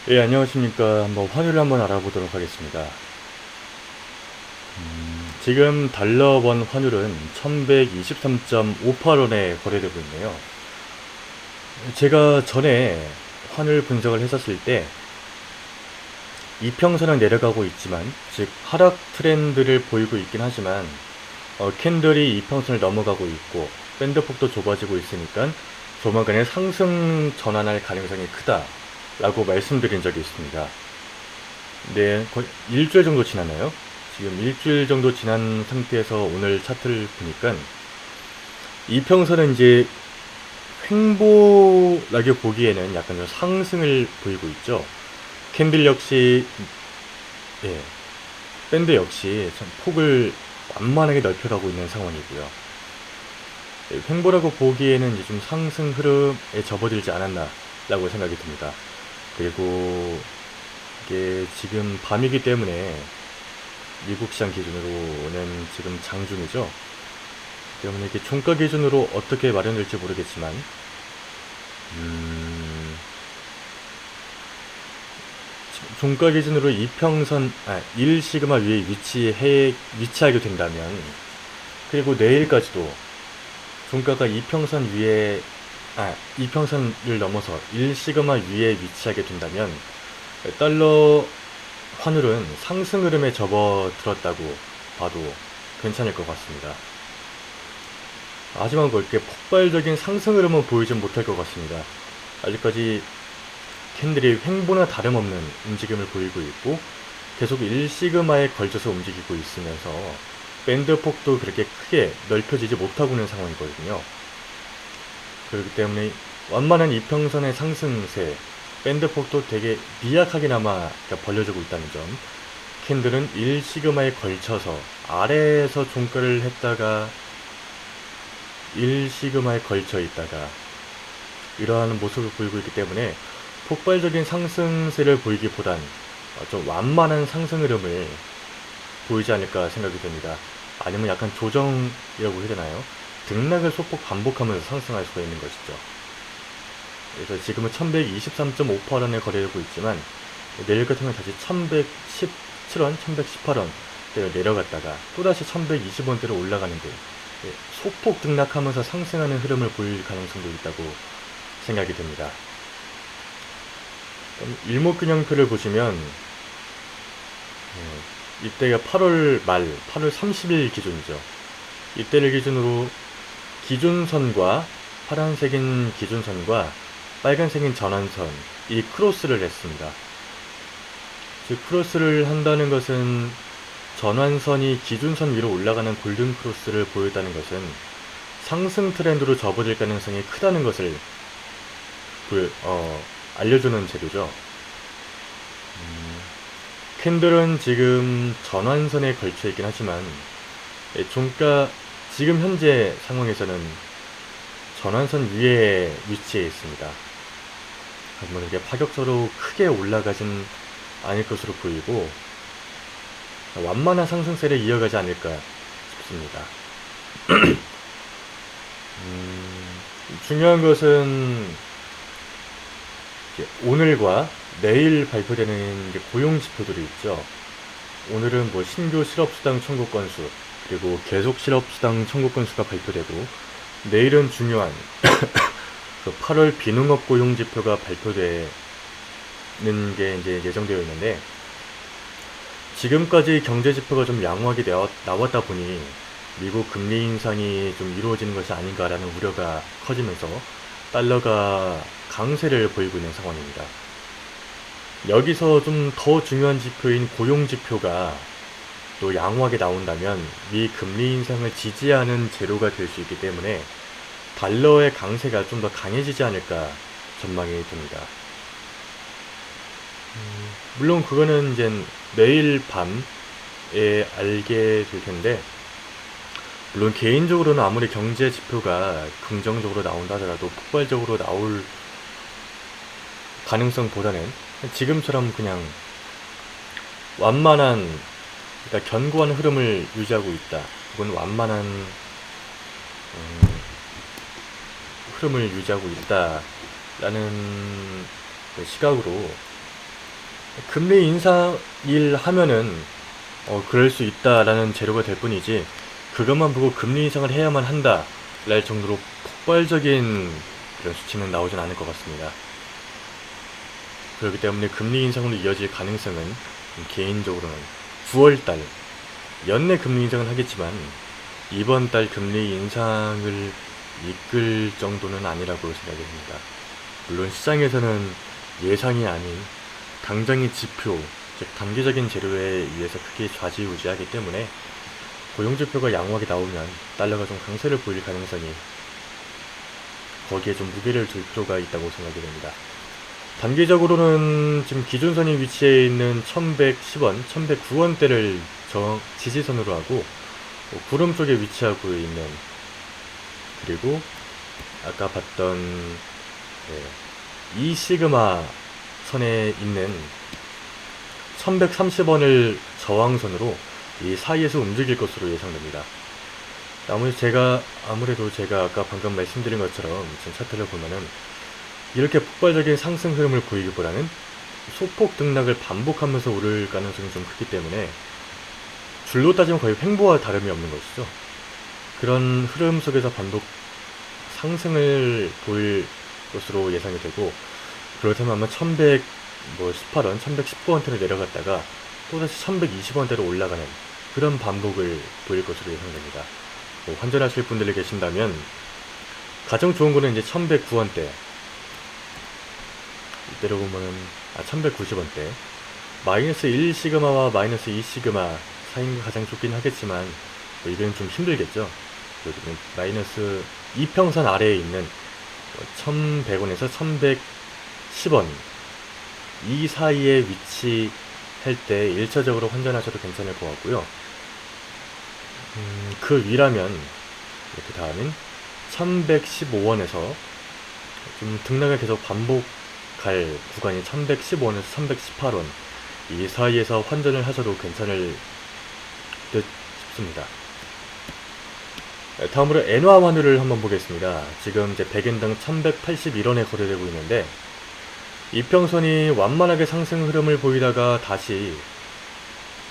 예, 안녕하십니까. 한번 환율을 한번 알아보도록 하겠습니다. 지금 달러 원 환율은 1123.58원에 거래되고 있네요. 제가 전에 환율 분석을 했었을 때 이평선은 내려가고 있지만, 즉 하락 트렌드를 보이고 있긴 하지만 캔들이 이평선을 넘어가고 있고 밴드폭도 좁아지고 있으니까 조만간에 상승 전환할 가능성이 크다라고 말씀드린 적이 있습니다. 네, 거의 일주일 정도 지났나요? 지금 일주일 정도 지난 상태에서 오늘 차트를 보니까 이평선은 이제 횡보라고 보기에는 약간 좀 상승을 보이고 있죠. 캔들 역시, 예, 밴드 역시 참 폭을 완만하게 넓혀가고 있는 상황이고요. 예, 횡보라고 보기에는 이제 좀 상승 흐름에 접어들지 않았나라고 생각이 듭니다. 그리고 이게 지금 밤이기 때문에 미국 시장 기준으로는 지금 장중이죠. 때문에 이게 종가 기준으로 어떻게 마련될지 모르겠지만, 종가 기준으로 이평선, 1시그마 위에 위치하게 된다면, 그리고 내일까지도 종가가 이평선을 넘어서 1시그마 위에 위치하게 된다면, 달러 환율은 상승 흐름에 접어들었다고 봐도 괜찮을 것 같습니다. 하지만 그렇게 폭발적인 상승 흐름은 보이진 못할 것 같습니다. 아직까지 캔들이 횡보나 다름없는 움직임을 보이고 있고 계속 1시그마에 걸쳐서 움직이고 있으면서 밴드 폭도 그렇게 크게 넓혀지지 못하고 있는 상황이거든요. 그렇기 때문에 완만한 이평선의 상승세, 밴드 폭도 되게 미약하게나마 벌려지고 있다는 점, 캔들은 1시그마에 걸쳐서 아래에서 종가를 했다가 1시그마에 걸쳐 있다가 이러한 모습을 보이고 있기 때문에 폭발적인 상승세를 보이기보단 좀 완만한 상승 흐름을 보이지 않을까 생각이 됩니다. 아니면 약간 조정이라고 해야 되나요? 등락을 소폭 반복하면서 상승할 수가 있는 것이죠. 그래서 지금은 1123.58원에 거래되고 있지만 내일 같으면 다시 1117원, 1118원 대로 내려갔다가 또다시 1120원대로 올라가는 등 소폭 등락하면서 상승하는 흐름을 보일 가능성도 있다고 생각이 됩니다. 일목균형표를 보시면 이때가 8월 말, 8월 30일 기준이죠. 이때를 기준으로 기준선과 파란색인 기준선과 빨간색인 전환선, 이 크로스를 했습니다. 즉 크로스를 한다는 것은 전환선이 기준선 위로 올라가는 골든 크로스를 보였다는 것은 상승 트렌드로 접어들 가능성이 크다는 것을 알려주는 재료죠. 캔들은 지금 전환선에 걸쳐 있긴 하지만 종가 지금 현재 상황에서는 전환선 위에 위치해 있습니다. 하지만 이게 파격적으로 크게 올라가진 않을 것으로 보이고 완만한 상승세를 이어가지 않을까 싶습니다. 중요한 것은 오늘과 내일 발표되는 고용 지표들이 있죠. 오늘은 뭐 신규 실업수당 청구 건수, 그리고 계속 실업수당 청구 건수가 발표되고, 내일은 중요한 그 8월 비농업 고용 지표가 발표되는 게 이제 예정되어 있는데, 지금까지 경제 지표가 좀 양호하게 나왔다 보니 미국 금리 인상이 좀 이루어지는 것이 아닌가라는 우려가 커지면서 달러가 강세를 보이고 있는 상황입니다. 여기서 좀 더 중요한 지표인 고용 지표가 또 양호하게 나온다면 미 금리 인상을 지지하는 재료가 될 수 있기 때문에 달러의 강세가 좀 더 강해지지 않을까 전망이 됩니다. 물론 그거는 이제 내일 밤에 알게 될 텐데, 물론 개인적으로는 아무리 경제 지표가 긍정적으로 나온다 하더라도 폭발적으로 나올 가능성보다는 지금처럼 그냥 완만한, 그러니까 견고한 흐름을 유지하고 있다, 혹은 완만한 흐름을 유지하고 있다라는 시각으로 금리 인상일 하면은 그럴 수 있다라는 재료가 될 뿐이지, 그것만 보고 금리 인상을 해야만 한다 랄 정도로 폭발적인 그런 수치는 나오진 않을 것 같습니다. 그렇기 때문에 금리 인상으로 이어질 가능성은 개인적으로는 9월달 연내 금리 인상은 하겠지만 이번 달 금리 인상을 이끌 정도는 아니라고 생각이 듭니다. 물론 시장에서는 예상이 아닌 당장의 지표, 즉 단기적인 재료에 의해서 크게 좌지우지하기 때문에 고용지표가 양호하게 나오면 달러가 좀 강세를 보일 가능성이, 거기에 좀 무게를 둘 필요가 있다고 생각이 됩니다. 단기적으로는 지금 기준선이 위치해 있는 1110원, 1109원대를 지지선으로 하고 구름 쪽에 위치하고 있는, 그리고 아까 봤던 이 시그마 선에 있는 1130원을 저항선으로 이 사이에서 움직일 것으로 예상됩니다. 아무래도 제가 아까 방금 말씀드린 것처럼 지금 차트를 보면은 이렇게 폭발적인 상승 흐름을 보이기보다는 소폭 등락을 반복하면서 오를 가능성이 좀 크기 때문에 줄로 따지면 거의 횡보와 다름이 없는 것이죠. 그런 흐름 속에서 반복 상승을 보일 것으로 예상이 되고, 그렇다면 아마 1118원, 1119원대로 내려갔다가 또다시 1120원대로 올라가는 그런 반복을 보일 것으로 예상됩니다. 환전하실 분들이 계신다면 가장 좋은 거는 이제 1109원대, 이때로 보면은 1190원대, 마이너스 1시그마와 마이너스 2시그마 사이는 가장 좋긴 하겠지만 이건 좀 힘들겠죠. 그리고 마이너스 2평선 아래에 있는 1100원에서 1110원 이 사이에 위치할 때 1차적으로 환전하셔도 괜찮을 것 같고요. 그 위라면 그 다음엔 1115원에서 좀 등락을 계속 반복할 구간이 1115원에서 1118원 이 사이에서 환전을 하셔도 괜찮을 듯 싶습니다. 다음으로 엔화 환율을 한번 보겠습니다. 지금 이제 100엔당 1181원에 거래되고 있는데 이평선이 완만하게 상승 흐름을 보이다가 다시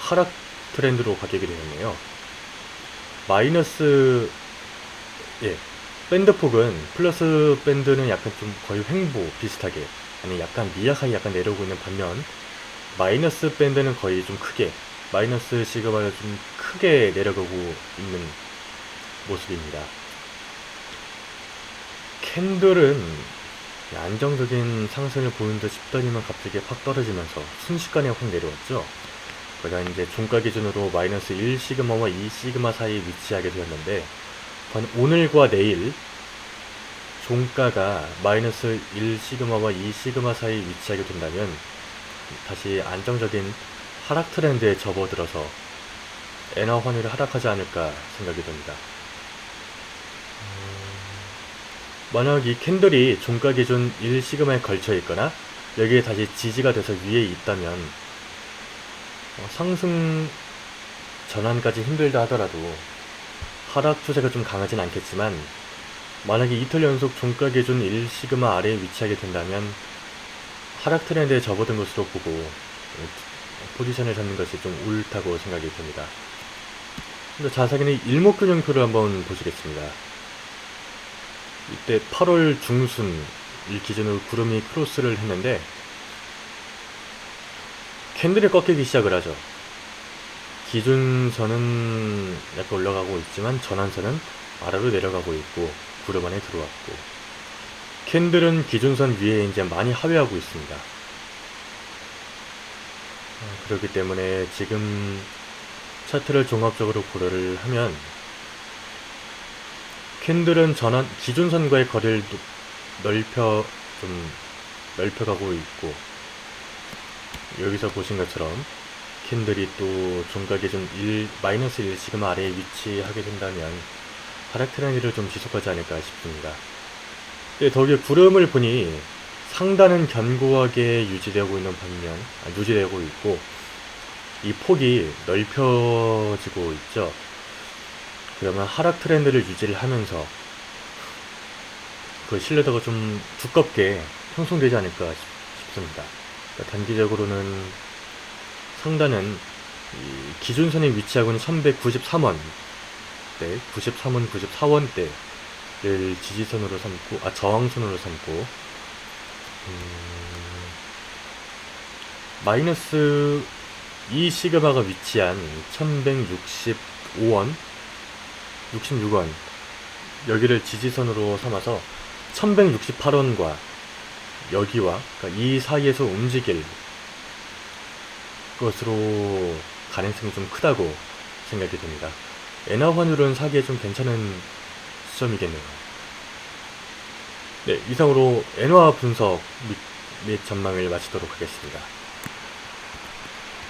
하락 트렌드로 바뀌게 되었네요. 밴드폭은 플러스 밴드는 약간 좀 거의 횡보 비슷하게, 아니 약간 미약하게 약간 내려오고 있는 반면 마이너스 밴드는 거의 좀 크게, 마이너스 시그마가 좀 크게 내려가고 있는 모습입니다. 캔들은 안정적인 상승을 보인 듯 싶더니만 갑자기 확 떨어지면서 순식간에 확 내려왔죠. 그러다 이제 종가 기준으로 마이너스 1시그마와 2시그마 사이에 위치하게 되었는데, 오늘과 내일 종가가 마이너스 1시그마와 2시그마 사이에 위치하게 된다면 다시 안정적인 하락 트렌드에 접어들어서 엔화 환율이 하락하지 않을까 생각이 됩니다. 만약 이 캔들이 종가 기준 1시그마에 걸쳐 있거나 여기에 다시 지지가 돼서 위에 있다면 상승 전환까지 힘들다 하더라도 하락 추세가 좀 강하진 않겠지만, 만약에 이틀 연속 종가 기준 1시그마 아래에 위치하게 된다면 하락 트렌드에 접어든 것으로 보고 포지션을 잡는 것이 좀 옳다고 생각이 듭니다. 자세하게는 일목균형표를 한번 보시겠습니다. 이때 8월 중순 일 기준으로 구름이 크로스를 했는데 캔들이 꺾이기 시작을 하죠. 기준선은 약간 올라가고 있지만 전환선은 아래로 내려가고 있고 구름 안에 들어왔고, 캔들은 기준선 위에 이제 많이 하회하고 있습니다. 그렇기 때문에 지금 차트를 종합적으로 고려를 하면 캔들은 기준선과의 거리를 넓혀가고 있고, 여기서 보신 것처럼 캔들이 또 종가 기준 마이너스 1시그마 아래에 위치하게 된다면 하락 트렌드를 좀 지속하지 않을까 싶습니다. 더욱이 구름을 보니 상단은 견고하게 유지되고 있고 이 폭이 넓혀지고 있죠. 그러면 하락 트렌드를 유지를 하면서 그 신뢰도가 좀 두껍게 형성되지 않을까 싶습니다. 그러니까 단기적으로는 상단은 이 기준선에 위치하고 있는 1193원 대 93원, 94원대를 지지선으로 삼고, 저항선으로 삼고, 마이너스 이 시그마가 위치한 1165원, 66원 여기를 지지선으로 삼아서 1168원과 여기와, 그러니까 이 사이에서 움직일 것으로 가능성이 좀 크다고 생각이 됩니다. 엔화 환율은 사기에 좀 괜찮은 시점이겠네요. 네, 이상으로 엔화 분석 및 전망을 마치도록 하겠습니다.